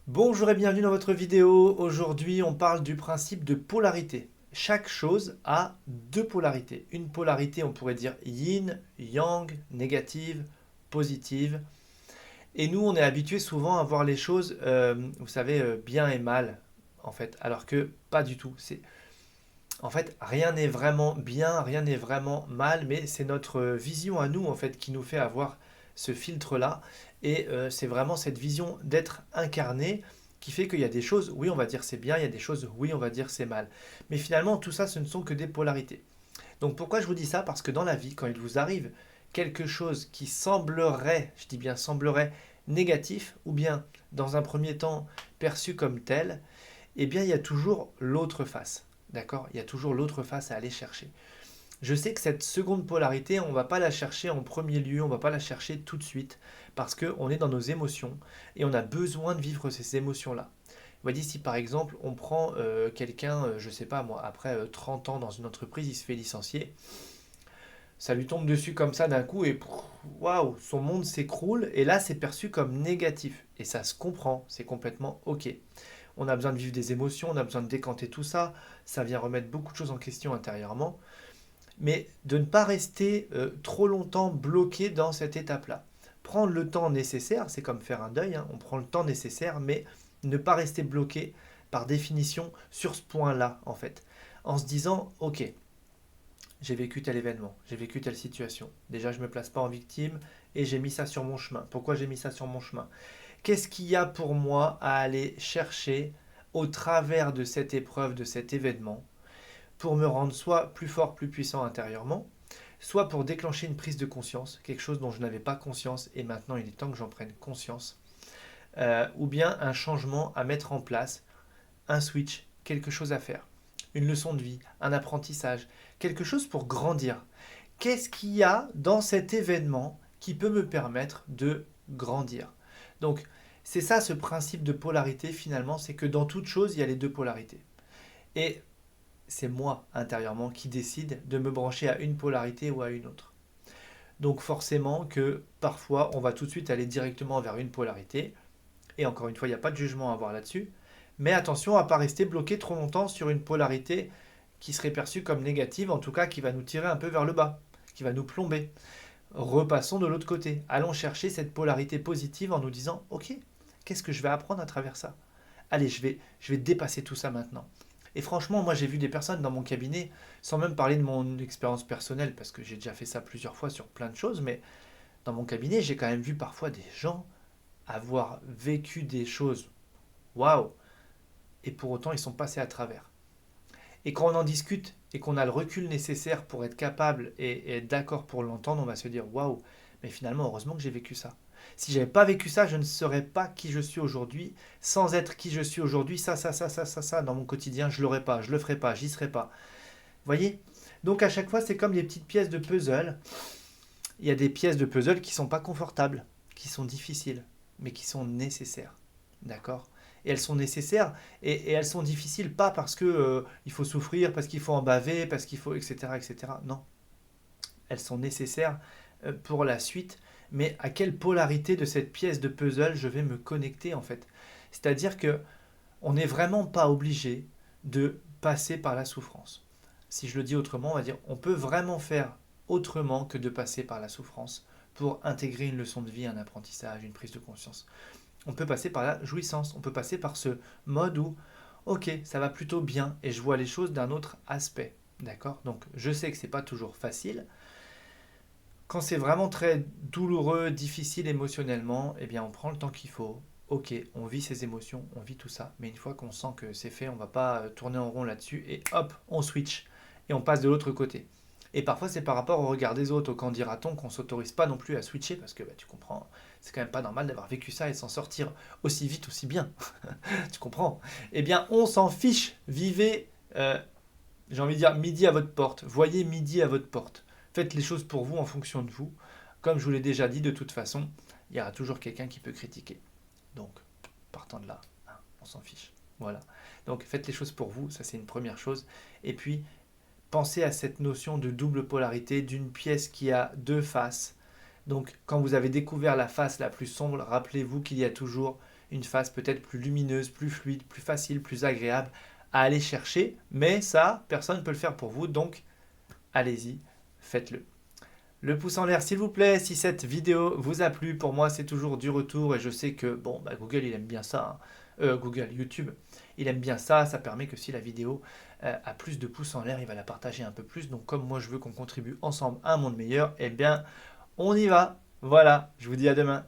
Bonjour et bienvenue dans votre vidéo. Aujourd'hui, on parle du principe de polarité. Chaque chose a deux polarités. Une polarité, on pourrait dire yin, yang, négative, positive. Et nous, on est habitué souvent à voir les choses, vous savez, bien et mal, en fait. Alors que pas du tout. En fait, rien n'est vraiment bien, rien n'est vraiment mal, mais c'est notre vision à nous, en fait, qui nous fait avoir ce filtre-là. Et c'est vraiment cette vision d'être incarné qui fait qu'il y a des choses, oui, on va dire c'est bien, il y a des choses, oui, on va dire c'est mal. Mais finalement, tout ça, ce ne sont que des polarités. Donc pourquoi je vous dis ça? Parce que dans la vie, quand il vous arrive quelque chose qui semblerait, je dis bien semblerait, négatif, ou bien dans un premier temps perçu comme tel, eh bien il y a toujours l'autre face. D'accord? Il y a toujours l'autre face à aller chercher. Je sais que cette seconde polarité, on ne va pas la chercher en premier lieu, on ne va pas la chercher tout de suite, parce qu'on est dans nos émotions et on a besoin de vivre ces émotions-là. Vous voyez, si par exemple on prend quelqu'un, je ne sais pas moi, après 30 ans dans une entreprise, il se fait licencier, ça lui tombe dessus comme ça d'un coup et waouh, son monde s'écroule et là c'est perçu comme négatif. Et ça se comprend, c'est complètement ok. On a besoin de vivre des émotions, on a besoin de décanter tout ça, ça vient remettre beaucoup de choses en question intérieurement, mais de ne pas rester trop longtemps bloqué dans cette étape-là. Prendre le temps nécessaire, c'est comme faire un deuil, hein, on prend le temps nécessaire, mais ne pas rester bloqué par définition sur ce point-là, en fait. En se disant, ok, j'ai vécu tel événement, j'ai vécu telle situation. Déjà, je ne me place pas en victime et j'ai mis ça sur mon chemin. Pourquoi j'ai mis ça sur mon chemin? Qu'est-ce qu'il y a pour moi à aller chercher au travers de cette épreuve, de cet événement, pour me rendre soit plus fort, plus puissant intérieurement, soit pour déclencher une prise de conscience, quelque chose dont je n'avais pas conscience et maintenant il est temps que j'en prenne conscience, ou bien un changement à mettre en place, un switch, quelque chose à faire, une leçon de vie, un apprentissage, quelque chose pour grandir. Qu'est-ce qu'il y a dans cet événement qui peut me permettre de grandir? Donc, c'est ça ce principe de polarité finalement, c'est que dans toute chose, il y a les deux polarités. Et c'est moi intérieurement qui décide de me brancher à une polarité ou à une autre. Donc forcément que parfois on va tout de suite aller directement vers une polarité, et encore une fois il n'y a pas de jugement à avoir là-dessus, mais attention à ne pas rester bloqué trop longtemps sur une polarité qui serait perçue comme négative, en tout cas qui va nous tirer un peu vers le bas, qui va nous plomber. Repassons de l'autre côté, allons chercher cette polarité positive en nous disant ok, qu'est-ce que je vais apprendre à travers ça? Allez, je vais dépasser tout ça maintenant. Et franchement, moi j'ai vu des personnes dans mon cabinet, sans même parler de mon expérience personnelle, parce que j'ai déjà fait ça plusieurs fois sur plein de choses, mais dans mon cabinet, j'ai quand même vu parfois des gens avoir vécu des choses, waouh, et pour autant ils sont passés à travers. Et quand on en discute et qu'on a le recul nécessaire pour être capable et être d'accord pour l'entendre, on va se dire waouh, mais finalement, heureusement que j'ai vécu ça. Si j'avais pas vécu ça, je ne serais pas qui je suis aujourd'hui. Sans être qui je suis aujourd'hui, ça, dans mon quotidien, je l'aurais pas, je le ferais pas, j'y serais pas. Vous voyez? Donc à chaque fois, c'est comme des petites pièces de puzzle. Il y a des pièces de puzzle qui sont pas confortables, qui sont difficiles, mais qui sont nécessaires. D'accord? Et elles sont nécessaires et elles sont difficiles pas parce que il faut souffrir, parce qu'il faut en baver, parce qu'il faut etc etc. Non, elles sont nécessaires pour la suite. Mais à quelle polarité de cette pièce de puzzle je vais me connecter en fait? C'est-à-dire que on n'est vraiment pas obligé de passer par la souffrance. Si je le dis autrement, on va dire on peut vraiment faire autrement que de passer par la souffrance pour intégrer une leçon de vie, un apprentissage, une prise de conscience. On peut passer par la jouissance, on peut passer par ce mode où, ok, ça va plutôt bien et je vois les choses d'un autre aspect. D'accord? Donc je sais que c'est pas toujours facile. Quand c'est vraiment très douloureux, difficile émotionnellement, eh bien on prend le temps qu'il faut. Ok, on vit ses émotions, on vit tout ça, mais une fois qu'on sent que c'est fait, on va pas tourner en rond là-dessus et hop, on switch et on passe de l'autre côté. Et parfois c'est par rapport au regard des autres, au qu'en dira-t-on, qu'on s'autorise pas non plus à switcher parce que bah, tu comprends, c'est quand même pas normal d'avoir vécu ça et de s'en sortir aussi vite, aussi bien. Tu comprends? Eh bien on s'en fiche, vivez, j'ai envie de dire midi à votre porte, voyez midi à votre porte. Faites les choses pour vous en fonction de vous. Comme je vous l'ai déjà dit, de toute façon, il y aura toujours quelqu'un qui peut critiquer. Donc, partant de là, hein, on s'en fiche. Voilà. Donc, faites les choses pour vous, ça c'est une première chose. Et puis, pensez à cette notion de double polarité, d'une pièce qui a deux faces. Donc, quand vous avez découvert la face la plus sombre, rappelez-vous qu'il y a toujours une face peut-être plus lumineuse, plus fluide, plus facile, plus agréable à aller chercher. Mais ça, personne ne peut le faire pour vous, donc allez-y, faites-le. Le pouce en l'air s'il vous plaît si cette vidéo vous a plu. Pour moi c'est toujours du retour et je sais que bon, Google il aime bien ça. YouTube il aime bien ça. Ça permet que si la vidéo a plus de pouces en l'air, il va la partager un peu plus. Donc comme moi je veux qu'on contribue ensemble à un monde meilleur, eh bien on y va. Voilà, je vous dis à demain.